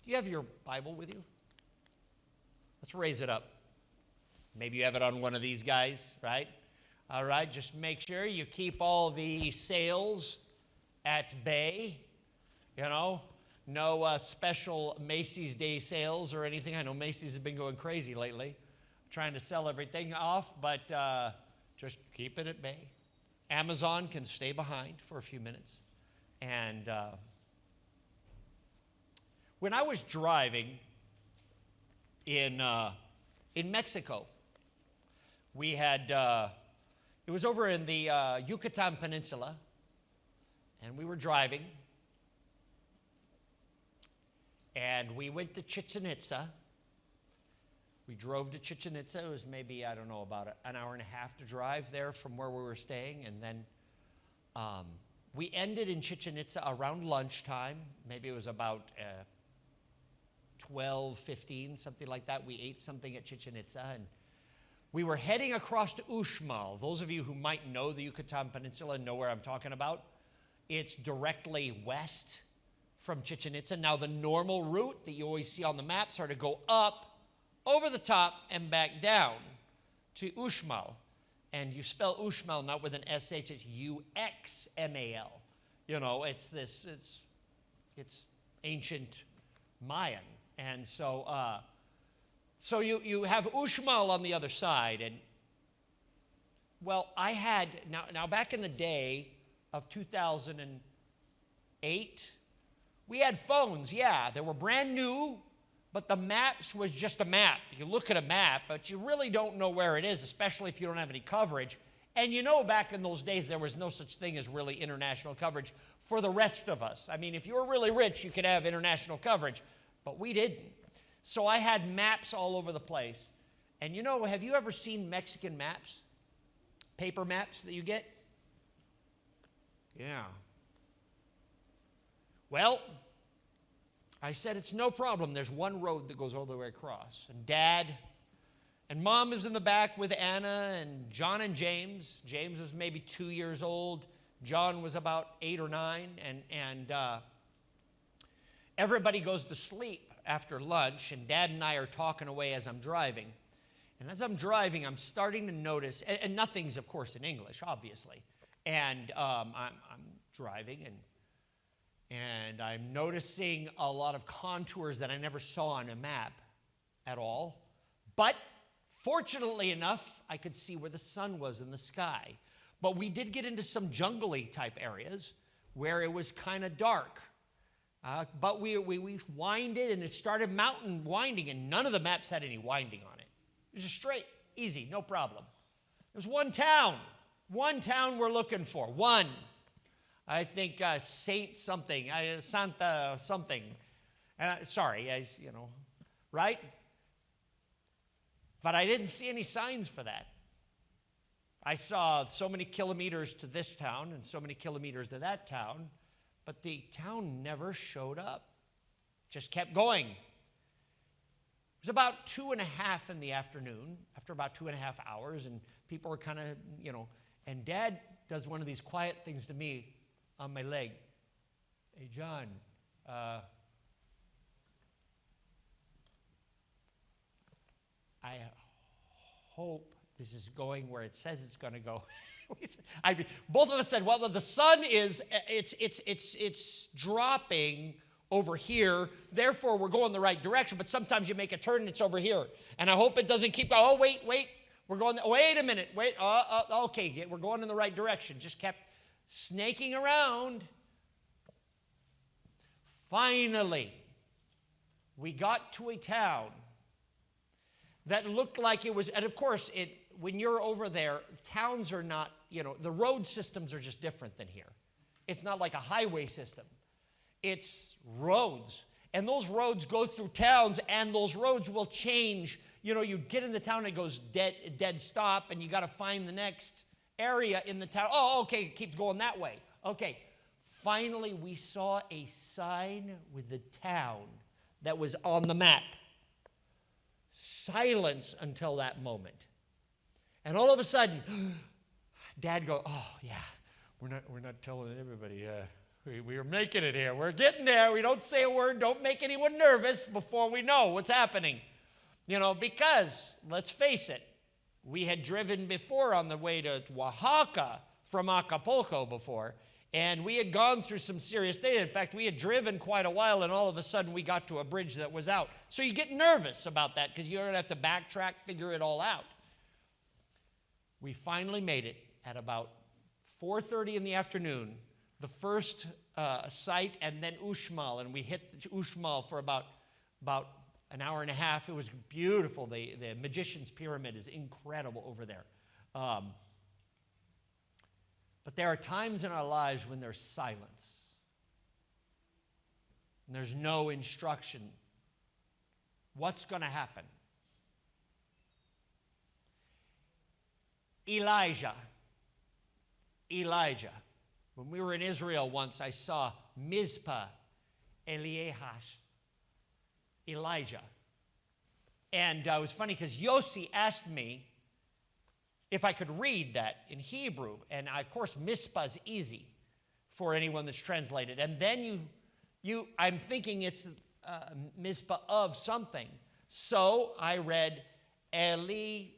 Do you have your Bible with you? Let's raise it up. Maybe you have it on one of these guys, right? All right, just make sure you keep all the sales at bay. You know, no special Macy's Day sales or anything. I know Macy's has been going crazy lately, trying to sell everything off, but just keep it at bay. Amazon can stay behind for a few minutes. And when I was driving in Mexico, we had, it was over in the Yucatan Peninsula, and we were driving, and we went to Chichen Itza. We drove to Chichen Itza. It was maybe, I don't know, about an hour and a half to drive there from where we were staying. And then we ended in Chichen Itza around lunchtime. Maybe it was about 12, 15, something like that. We ate something at Chichen Itza. And we were heading across to Uxmal. Those of you who might know the Yucatan Peninsula know where I'm talking about. It's directly west from Chichen Itza. Now, the normal route that you always see on the maps are to go up, over the top, and back down to Uxmal. And you spell Uxmal not with an SH, it's U-X-M-A-L. You know, it's ancient Mayan. And so you have Uxmal on the other side. And, well, I had, now back in the day of 2008, we had phones, yeah. They were brand new, but the maps was just a map. You look at a map, but you really don't know where it is, especially if you don't have any coverage. And you know, back in those days, there was no such thing as really international coverage for the rest of us. I mean, if you were really rich, you could have international coverage, but we didn't. So I had maps all over the place. And you know, have you ever seen Mexican maps? Paper maps that you get? Yeah. Well, I said, it's no problem. There's one road that goes all the way across. And Dad and Mom is in the back with Anna and John and James. James was maybe 2 years old. John was about 8 or 9. And everybody goes to sleep after lunch. And Dad and I are talking away as I'm driving. And as I'm driving, I'm starting to notice, and nothing's, of course, in English, obviously. And I'm driving, and I'm noticing a lot of contours that I never saw on a map at all. But fortunately enough, I could see where the sun was in the sky. But we did get into some jungly type areas where it was kind of dark. But we winded, and it started mountain winding, and none of the maps had any winding on it. It was just straight, easy, no problem. There's one town we're looking for, one. I think Saint something, Santa something. Sorry, right? But I didn't see any signs for that. I saw so many kilometers to this town and so many kilometers to that town, but the town never showed up. Just kept going. It was about 2:30 in the afternoon, after about 2.5 hours, and people were kind of, and Dad does one of these quiet things to me on my leg. Hey, John, I hope this is going where it says it's going to go. Both of us said, well, the sun is, it's dropping over here, therefore we're going the right direction, but sometimes you make a turn and it's over here. And I hope it doesn't keep going. Oh, wait, we're going, wait a minute, okay, we're going in the right direction. Just kept snaking around. Finally, we got to a town that looked like it was, and of course, when you're over there, towns are not, the road systems are just different than here. It's not like a highway system. It's roads. And those roads go through towns, and those roads will change. You get in the town, and it goes dead stop, and you got to find the next area in the town. Oh, okay, it keeps going that way. Okay. Finally, we saw a sign with the town that was on the map. Silence until that moment. And all of a sudden, Dad goes, oh, yeah, we're not telling everybody. We're making it here. We're getting there. We don't say a word. Don't make anyone nervous before we know what's happening. Because, let's face it, we had driven before on the way to Oaxaca from Acapulco before, and we had gone through some serious things. In fact, we had driven quite a while, and all of a sudden we got to a bridge that was out. So you get nervous about that because you're going to have to backtrack, figure it all out. We finally made it at about 4:30 in the afternoon, the first site, and then Uxmal, and we hit Uxmal for about an hour and a half. It was beautiful. The Magician's Pyramid is incredible over there. But there are times in our lives when there's silence. And there's no instruction. What's going to happen? Elijah. When we were in Israel once, I saw Mizpah, Eliehash, Elijah. And it was funny because Yossi asked me if I could read that in Hebrew. And of course, Mizpah is easy for anyone that's translated. And then I'm thinking it's Mizpah of something. So I read Elishahu.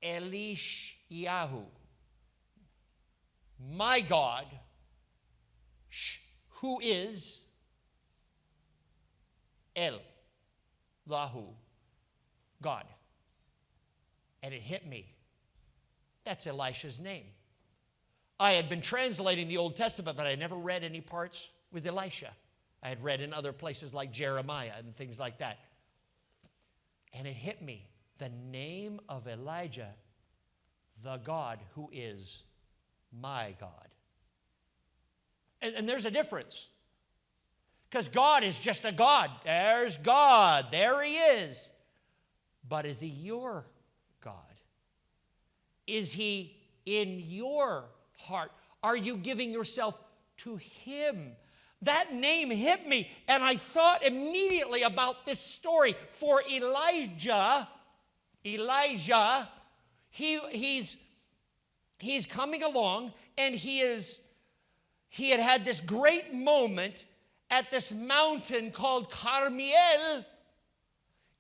Elishahu. My God, who is El-lahu, God. And it hit me. That's Elisha's name. I had been translating the Old Testament, but I never read any parts with Elisha. I had read in other places like Jeremiah and things like that. And it hit me. The name of Elijah, the God who is my God. And there's a difference. Because God is just a God. There's God. There he is. But is he your God? Is he in your heart? Are you giving yourself to him? That name hit me, and I thought immediately about this story. For Elijah, he's coming along, and he had this great moment at this mountain called Carmel,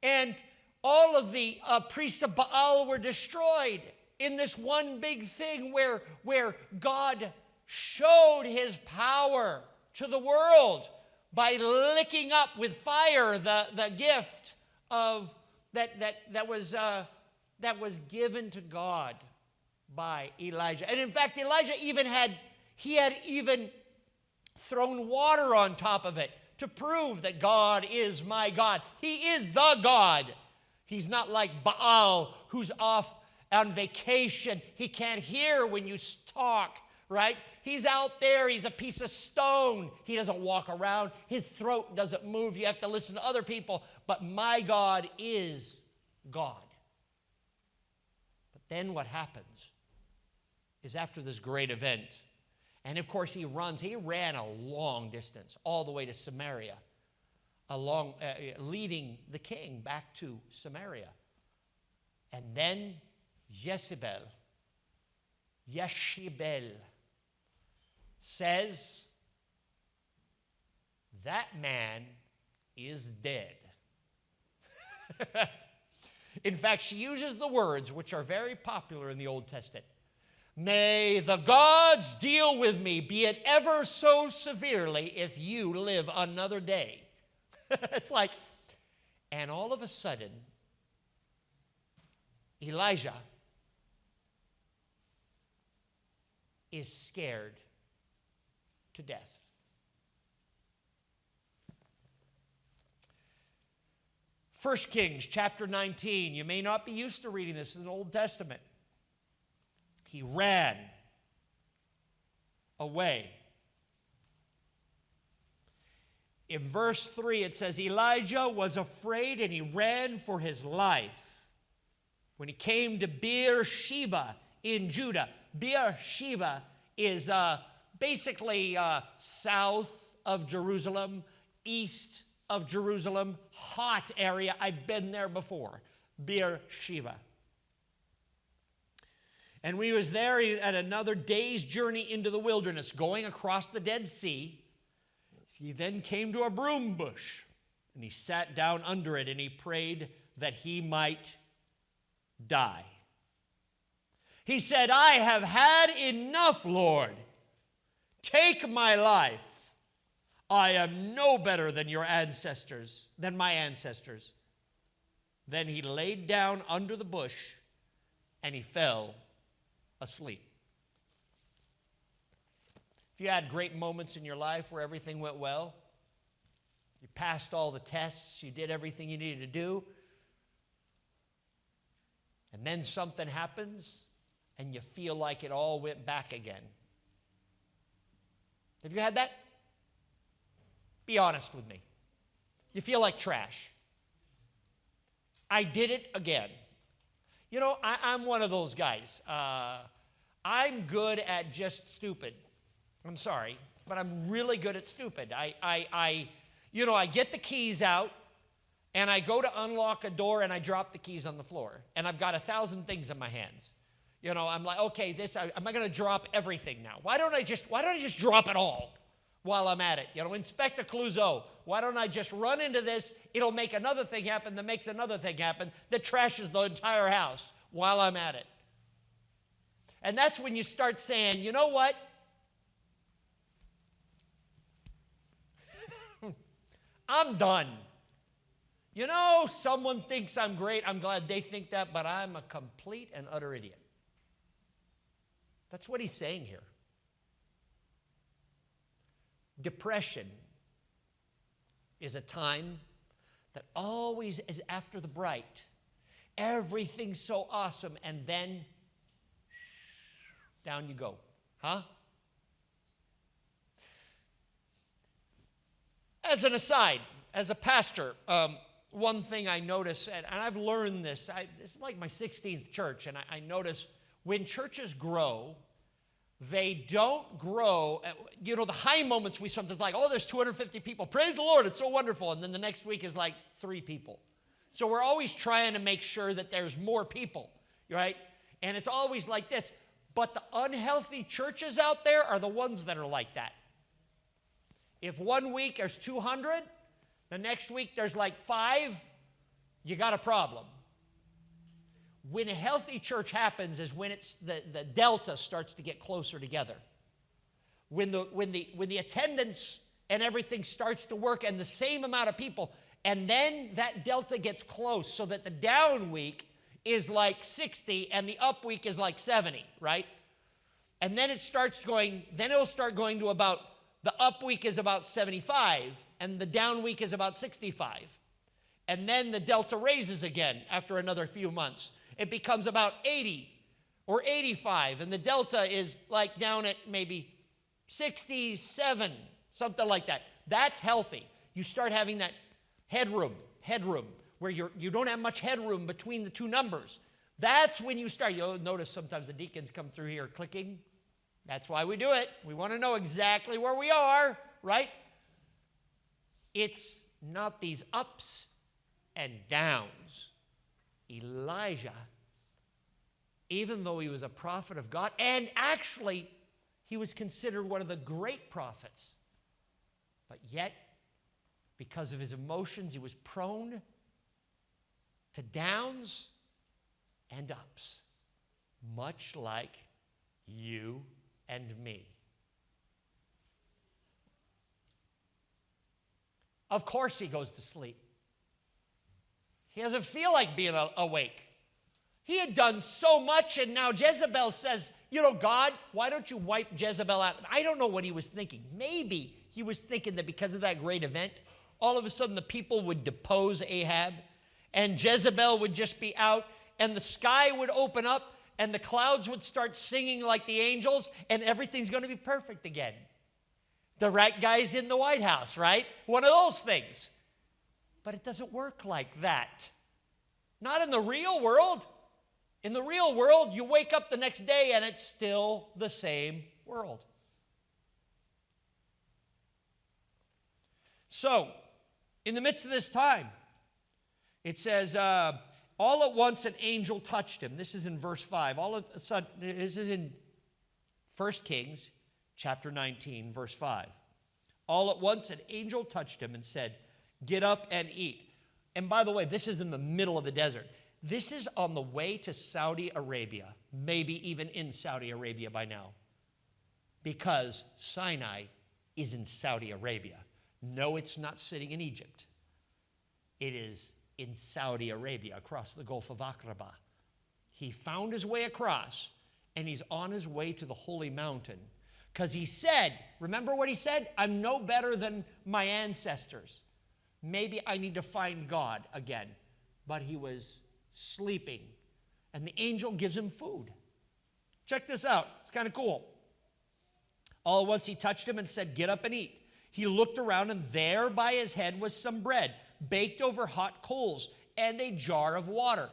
and all of the priests of Baal were destroyed in this one big thing where God showed his power to the world by licking up with fire the gift of that was given to God by Elijah. And in fact, Elijah had even thrown water on top of it to prove that God is my God. He is the God. He's not like Baal, who's off on vacation. He can't hear when you talk, right? He's out there. He's a piece of stone. He doesn't walk around. His throat doesn't move. You have to listen to other people. But my God is God. But then what happens is after this great event, and of course he ran a long distance all the way to Samaria, leading the king back to Samaria. And then Jezebel says, that man is dead. In fact, she uses the words which are very popular in the Old Testament. May the gods deal with me, be it ever so severely, if you live another day. It's like, and all of a sudden, Elijah is scared to death. First Kings chapter 19. You may not be used to reading this in the Old Testament. He ran away. In verse 3 it says, Elijah was afraid and he ran for his life. When he came to Beersheba in Judah. Beersheba is basically south of Jerusalem, east of Jerusalem, hot area. I've been there before. Beersheba. And when he was there, he had another day's journey into the wilderness, going across the Dead Sea. He then came to a broom bush, and he sat down under it, and he prayed that he might die. He said, I have had enough, Lord. Take my life. I am no better than my ancestors. Then he laid down under the bush, and he fell asleep. If you had great moments in your life where everything went well, you passed all the tests, you did everything you needed to do, and then something happens, and you feel like it all went back again. Have you had that? Be honest with me. You feel like trash. I did it again. You know, I'm one of those guys. I'm good at just stupid. I'm sorry, but I'm really good at stupid. I get the keys out, and I go to unlock a door, and I drop the keys on the floor, and I've got 1,000 things in my hands. You know, I'm like, okay, am I going to drop everything now? Why don't I just drop it all while I'm at it? You know, Inspector Clouseau, why don't I just run into this? It'll make another thing happen that makes another thing happen that trashes the entire house while I'm at it. And that's when you start saying, you know what? I'm done. You know, someone thinks I'm great. I'm glad they think that, but I'm a complete and utter idiot. That's what he's saying here. Depression is a time that always is after the bright. Everything's so awesome, and then down you go. Huh? As an aside, as a pastor, one thing I notice, and I've learned this, this is like my 16th church, and I notice when churches grow, they don't grow. You know, the high moments we sometimes like, oh, there's 250 people. Praise the Lord, it's so wonderful. And then the next week is like 3 people. So we're always trying to make sure that there's more people, right? And it's always like this. But the unhealthy churches out there are the ones that are like that. If one week there's 200, the next week there's like 5, you got a problem. When a healthy church happens is when it's the delta starts to get closer together. When the attendance and everything starts to work and the same amount of people, and then that delta gets close so that the down week is like 60 and the up week is like 70, right? And then it'll start going to about, the up week is about 75 and the down week is about 65. And then the delta raises again after another few months. It becomes about 80 or 85, and the delta is like down at maybe 67, something like that. That's healthy. You start having that headroom, where you don't have much headroom between the two numbers. That's when you start. You'll notice sometimes the deacons come through here clicking. That's why we do it. We want to know exactly where we are, right? It's not these ups and downs. Elijah, even though he was a prophet of God, and actually he was considered one of the great prophets, but yet, because of his emotions, he was prone to downs and ups, much like you and me. Of course he goes to sleep. He doesn't feel like being awake. He had done so much, and now Jezebel says, you know, God, why don't you wipe Jezebel out? I don't know what he was thinking. Maybe he was thinking that because of that great event, all of a sudden the people would depose Ahab, and Jezebel would just be out, and the sky would open up, and the clouds would start singing like the angels, and everything's going to be perfect again. The right guy's in the White House, right? One of those things. But it doesn't work like that. Not in the real world. In the real world, you wake up the next day and it's still the same world. So, in the midst of this time, it says, all at once an angel touched him. This is in verse 5. All of a sudden, this is in 1 Kings chapter 19, verse 5. All at once an angel touched him and said, get up and eat. And by the way, this is in the middle of the desert. This is on the way to Saudi Arabia, maybe even in Saudi Arabia by now, because Sinai is in Saudi Arabia. No, it's not sitting in Egypt. It is in Saudi Arabia, across the Gulf of Aqaba. He found his way across, and he's on his way to the holy mountain. Because he said, remember what he said? I'm no better than my ancestors. Maybe I need to find God again. But he was sleeping, and the angel gives him food. Check this out. It's kind of cool. All at once he touched him and said, get up and eat. He looked around, and there by his head was some bread, baked over hot coals, and a jar of water.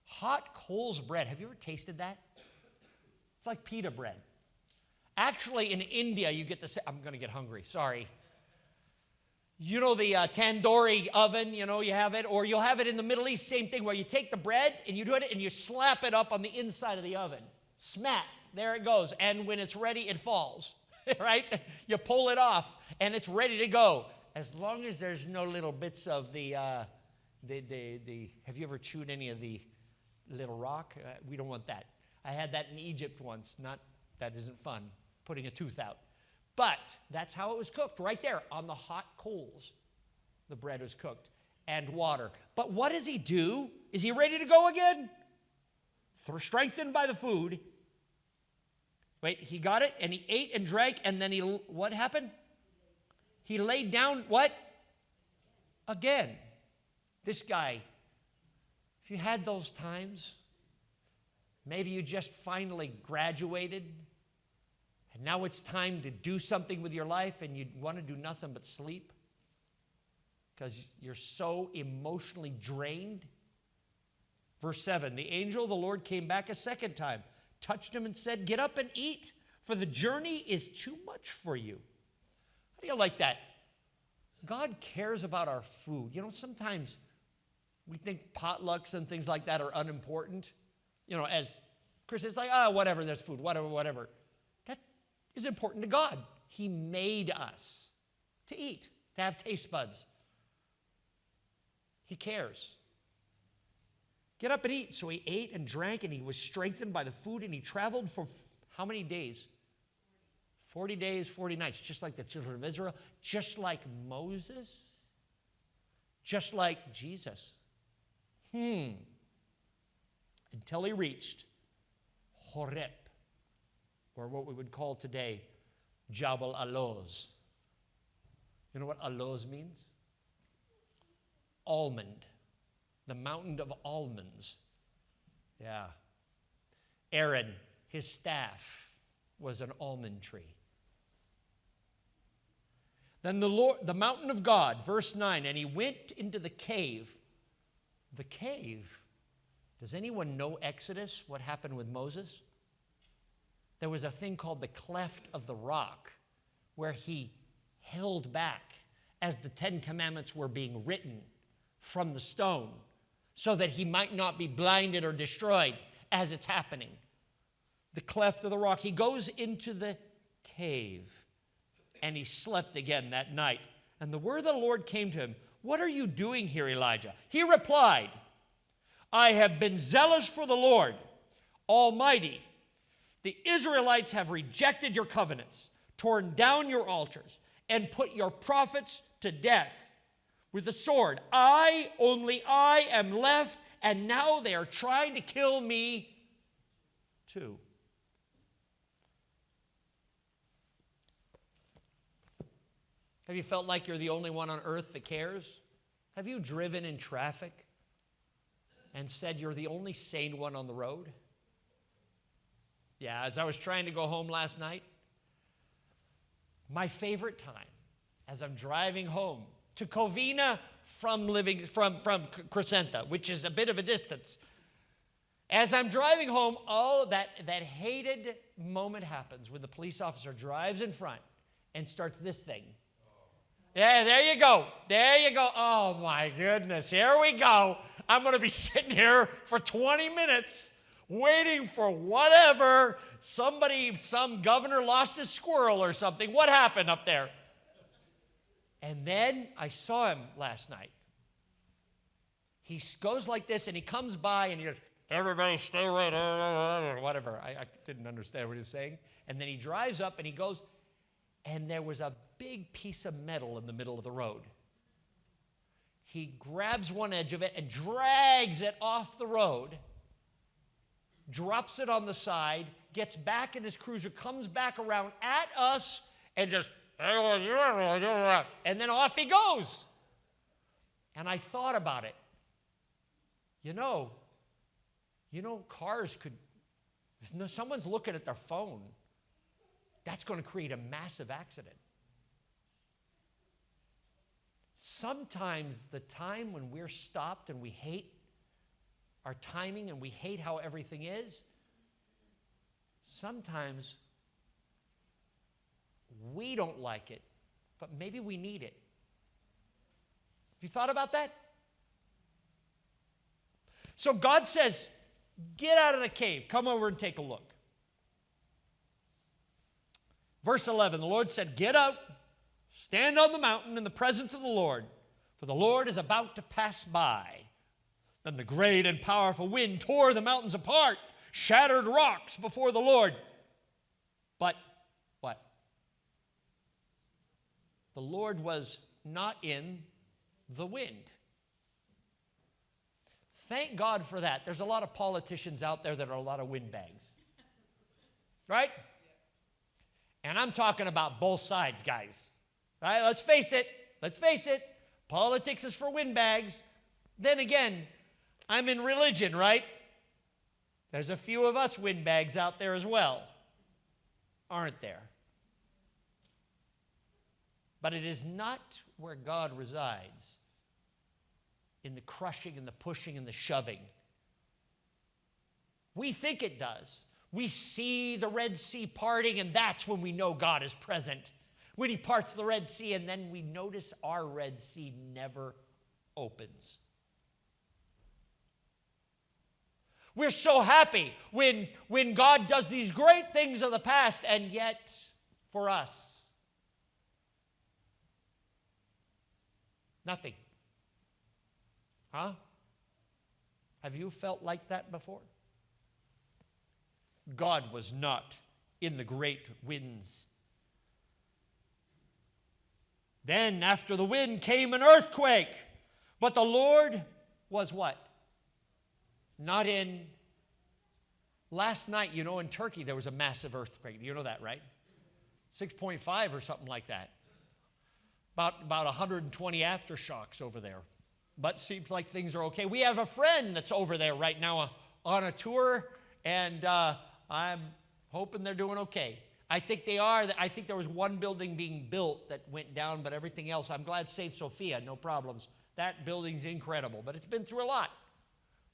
Hot coals bread. Have you ever tasted that? It's like pita bread. Actually, in India, you get the... I'm going to get hungry. Sorry. You know the tandoori oven, you have it, or you'll have it in the Middle East, same thing, where you take the bread and you do it and you slap it up on the inside of the oven. Smack, there it goes. And when it's ready, it falls, right? You pull it off and it's ready to go. As long as there's no little bits of the have you ever chewed any of the little rock? We don't want that. I had that in Egypt once. That isn't fun, putting a tooth out. But that's how it was cooked, right there on the hot coals. The bread was cooked, and water. But what does he do? Is he ready to go again? Strengthened by the food. Wait, he got it, and he ate and drank, and then what happened? He laid down, what? Again. This guy, if you had those times, maybe you just finally graduated, and now it's time to do something with your life and you want to do nothing but sleep because you're so emotionally drained. Verse 7, the angel of the Lord came back a second time, touched him and said, get up and eat, for the journey is too much for you. How do you like that? God cares about our food. Sometimes we think potlucks and things like that are unimportant. As Christians, like, whatever, there's food, whatever. Is important to God. He made us to eat, to have taste buds. He cares. Get up and eat. So he ate and drank, and he was strengthened by the food, and he traveled for how many days? 40 days, 40 nights, just like the children of Israel, just like Moses, just like Jesus. Until he reached Horeb, or what we would call today Jabal Aloz. You know what Aloz means? Almond. The mountain of almonds. Yeah. Aaron, his staff was an almond tree. Then the mountain of God, verse 9, and he went into the cave. The cave. Does anyone know Exodus, what happened with Moses? There was a thing called the cleft of the rock where he held back as the 10 Commandments were being written from the stone so that he might not be blinded or destroyed as it's happening. The cleft of the rock. He goes into the cave and he slept again that night. And the word of the Lord came to him, what are you doing here, Elijah? He replied, I have been zealous for the Lord Almighty. The Israelites have rejected your covenants, torn down your altars, and put your prophets to death with the sword. Only I am left, and now they are trying to kill me too. Have you felt like you're the only one on earth that cares? Have you driven in traffic and said you're the only sane one on the road? Yeah, as I was trying to go home last night, my favorite time, as I'm driving home to Covina from Crescenta, which is a bit of a distance. As I'm driving home, that hated moment happens when the police officer drives in front and starts this thing. Yeah, there you go. There you go. Oh, my goodness. Here we go. I'm going to be sitting here for 20 minutes waiting for whatever. Some governor lost his squirrel or something. What happened up there? And then I saw him last night. He goes like this, and he comes by, and he goes, everybody stay away, or whatever. I didn't understand what he was saying. And then he drives up, and he goes, and there was a big piece of metal in the middle of the road. He grabs one edge of it and drags it off the road, drops it on the side, gets back in his cruiser, comes back around at us, and just, and then off he goes. And I thought about it. You know, cars could, if someone's looking at their phone, that's going to create a massive accident. Sometimes the time when we're stopped and we hate our timing and we hate how everything is, sometimes we don't like it, but maybe we need it. Have you thought about that? So God says, get out of the cave. Come over and take a look. Verse 11, the Lord said, get up, stand on the mountain in the presence of the Lord, for the Lord is about to pass by. Then the great and powerful wind tore the mountains apart, shattered rocks before the Lord. But what? The Lord was not in the wind. Thank God for that. There's a lot of politicians out there that are a lot of windbags. Right? And I'm talking about both sides, guys. Right? Let's face it. Politics is for windbags. Then again, I'm in religion, right? There's a few of us windbags out there as well, aren't there? But it is not where God resides, in the crushing and the pushing and the shoving. We think it does. We see the Red Sea parting, and that's when we know God is present. When he parts the Red Sea, and then we notice our Red Sea never opens. We're so happy when God does these great things of the past, and yet for us, nothing. Huh? Have you felt like that before? God was not in the great winds. Then after the wind came an earthquake, but the Lord was what? Not in. Last night, in Turkey there was a massive earthquake. You know that, right? 6.5 or something like that. About 120 aftershocks over there. But seems like things are okay. We have a friend that's over there right now on a tour, and I'm hoping they're doing okay. I think they are. I think there was one building being built that went down, but everything else, I'm glad St. Sophia, no problems. That building's incredible, but it's been through a lot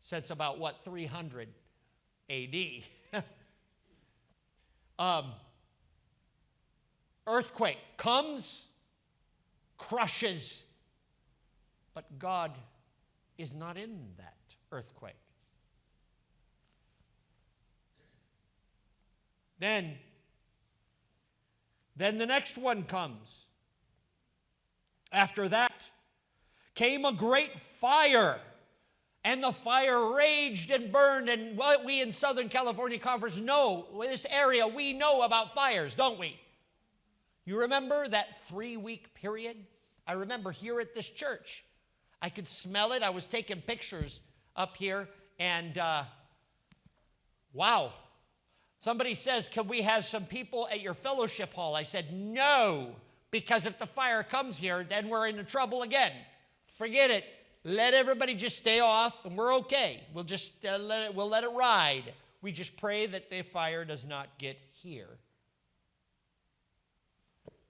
since about, 300 A.D. Earthquake comes, crushes, but God is not in that earthquake. Then the next one comes. After that came a great fire, and the fire raged and burned. And what we in Southern California Conference know, this area, we know about fires, don't we? You remember that 3-week period? I remember here at this church, I could smell it. I was taking pictures up here, and wow. Somebody says, can we have some people at your fellowship hall? I said, no, because if the fire comes here, then we're into trouble again. Forget it. Let everybody just stay off, and we're okay. We'll just let it ride. We just pray that the fire does not get here.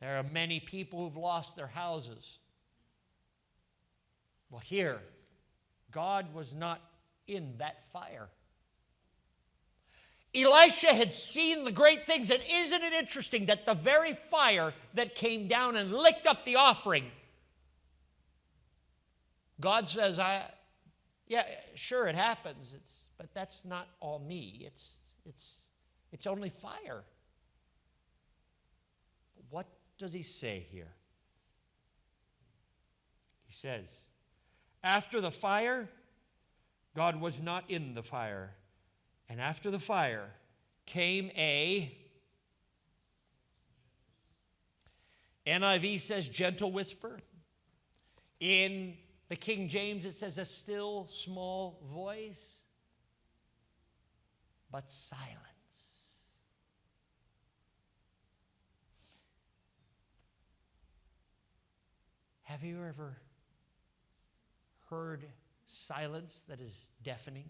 There are many people who've lost their houses. Well, here, God was not in that fire. Elisha had seen the great things, and isn't it interesting that the very fire that came down and licked up the offering, God says, Yeah, sure, it happens. But that's not all me. It's only fire. What does he say here? He says, after the fire, God was not in the fire. And after the fire came NIV says gentle whisper. In the King James it says a still small voice. But silence. Have you ever heard silence that is deafening?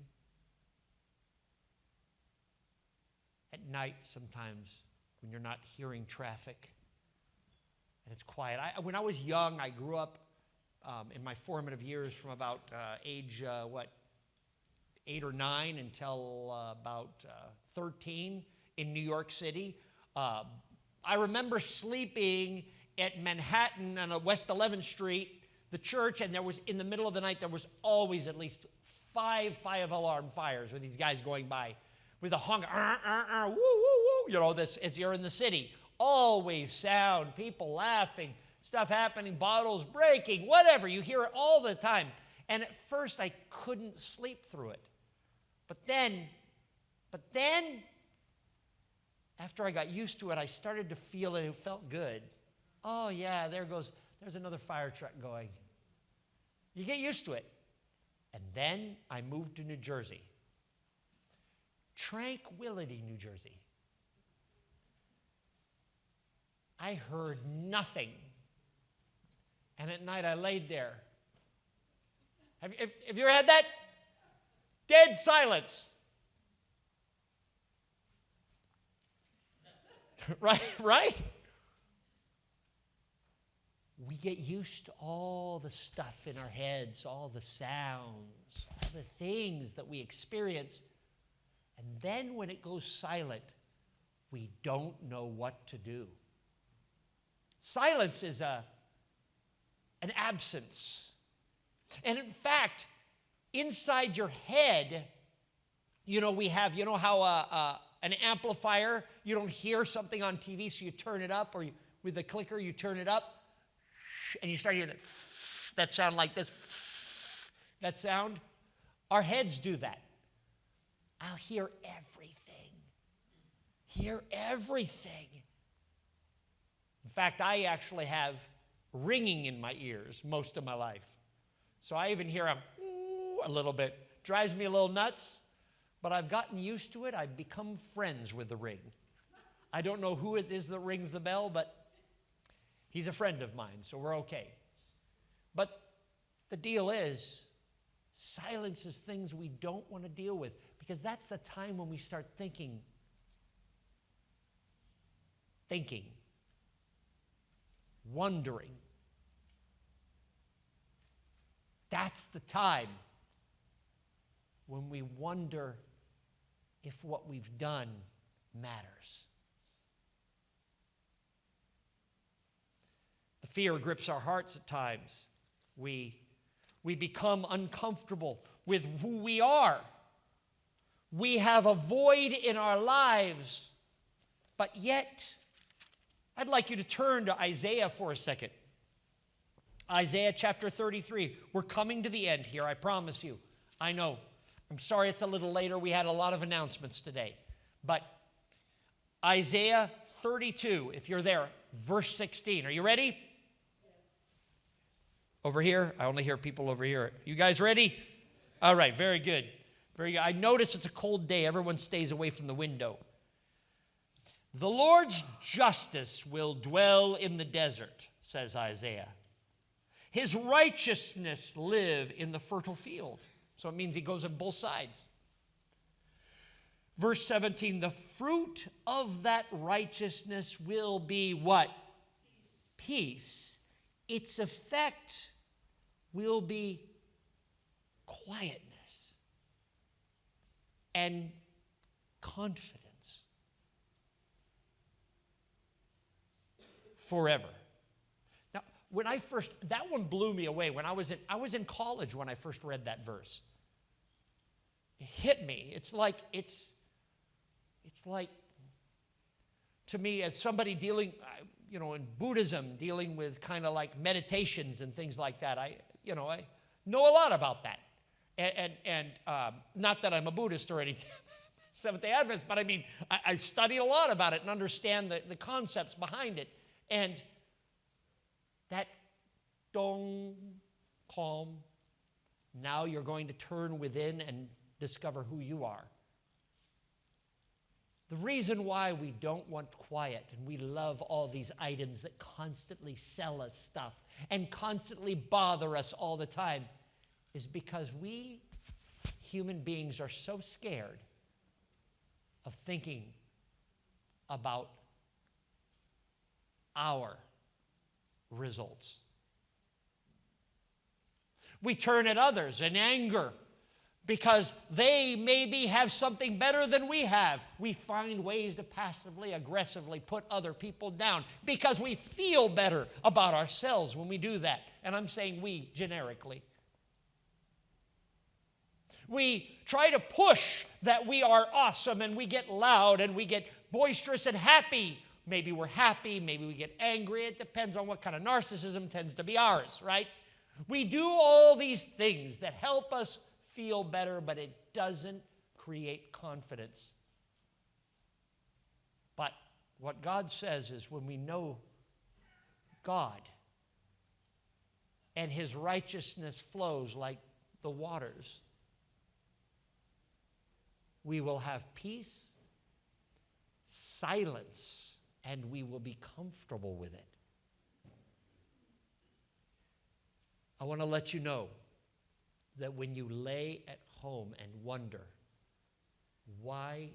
At night sometimes when you're not hearing traffic and it's quiet. When I was young, I grew up in my formative years from about age 8 or 9 until about 13 in New York City. I remember sleeping at Manhattan on West 11th Street, the church, and there was, in the middle of the night, there was always at least five alarm fires with these guys going by with a honk, woo, woo, woo, you know, this as you're in the city. Always sound, people laughing, stuff happening, bottles breaking, whatever. You hear it all the time. And at first, I couldn't sleep through it. But then, after I got used to it, I started to feel it. It felt good. Oh, yeah, there's another fire truck going. You get used to it. And then I moved to New Jersey. Tranquility, New Jersey. I heard nothing. And at night I laid there. Have you ever had that? Dead silence. Right? We get used to all the stuff in our heads, all the sounds, all the things that we experience. And then when it goes silent, we don't know what to do. Silence is an absence. And in fact, inside your head, we have, how an amplifier, you don't hear something on TV, so you turn it up, or with a clicker, you turn it up, and you start hearing that sound like this, that sound. Our heads do that. I'll hear everything. In fact, I actually have ringing in my ears most of my life. So I even hear a little bit. Drives me a little nuts, but I've gotten used to it. I've become friends with the ring. I don't know who it is that rings the bell, but he's a friend of mine, so we're okay. But the deal is, silence is things we don't want to deal with, because that's the time when we start thinking, wondering. That's the time when we wonder if what we've done matters. The fear grips our hearts at times. We become uncomfortable with who we are. We have a void in our lives, but yet, I'd like you to turn to Isaiah for a second. Isaiah chapter 33. We're coming to the end here, I promise you. I know. I'm sorry it's a little later. We had a lot of announcements today. But Isaiah 32, if you're there, verse 16. Are you ready? Yes. Over here? I only hear people over here. You guys ready? All right, very good. Very good. I notice it's a cold day. Everyone stays away from the window. The Lord's justice will dwell in the desert, says Isaiah. His righteousness live in the fertile field. So it means he goes on both sides. Verse 17, the fruit of that righteousness will be what? Peace. Its effect will be quietness and confidence. Forever. Now, that one blew me away. When I was in college when I first read that verse. hit me. It's like, to me, as somebody dealing, in Buddhism, dealing with kind of like meditations and things like that, I know a lot about that. And not that I'm a Buddhist or anything, Seventh-day Adventist, but I mean, I studied a lot about it and understand the concepts behind it. And that dong, calm, now you're going to turn within and discover who you are. The reason why we don't want quiet and we love all these items that constantly sell us stuff and constantly bother us all the time is because we human beings are so scared of thinking about our results. We turn at others in anger because they maybe have something better than we have. We find ways to passively, aggressively put other people down because we feel better about ourselves when we do that. And I'm saying we generically. We try to push that we are awesome, and we get loud and we get boisterous and happy. Maybe we're happy, maybe we get angry. It depends on what kind of narcissism tends to be ours, right? We do all these things that help us feel better, but it doesn't create confidence. But what God says is when we know God and His righteousness flows like the waters, we will have peace, silence, and we will be comfortable with it. I want to let you know that when you lay at home and wonder why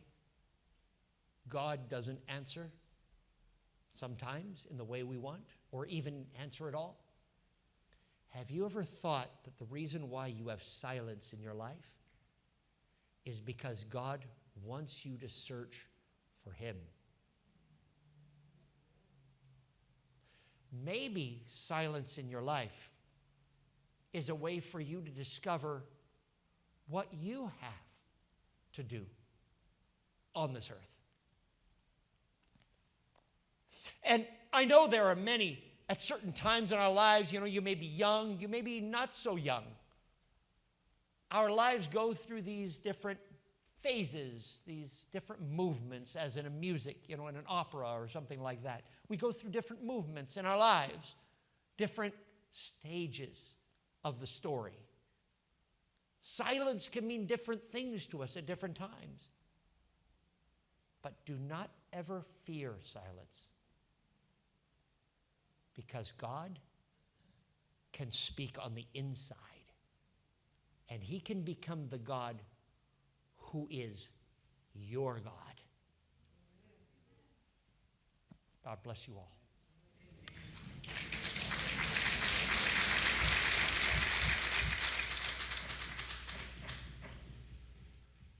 God doesn't answer sometimes in the way we want, or even answer at all, have you ever thought that the reason why you have silence in your life is because God wants you to search for Him? Maybe silence in your life is a way for you to discover what you have to do on this earth. And I know there are many at certain times in our lives, you may be young, you may be not so young. Our lives go through these different phases, these different movements, as in a music, in an opera or something like that. We go through different movements in our lives, different stages of the story. Silence can mean different things to us at different times. But do not ever fear silence, because God can speak on the inside, and He can become the God who is your God. God bless you all.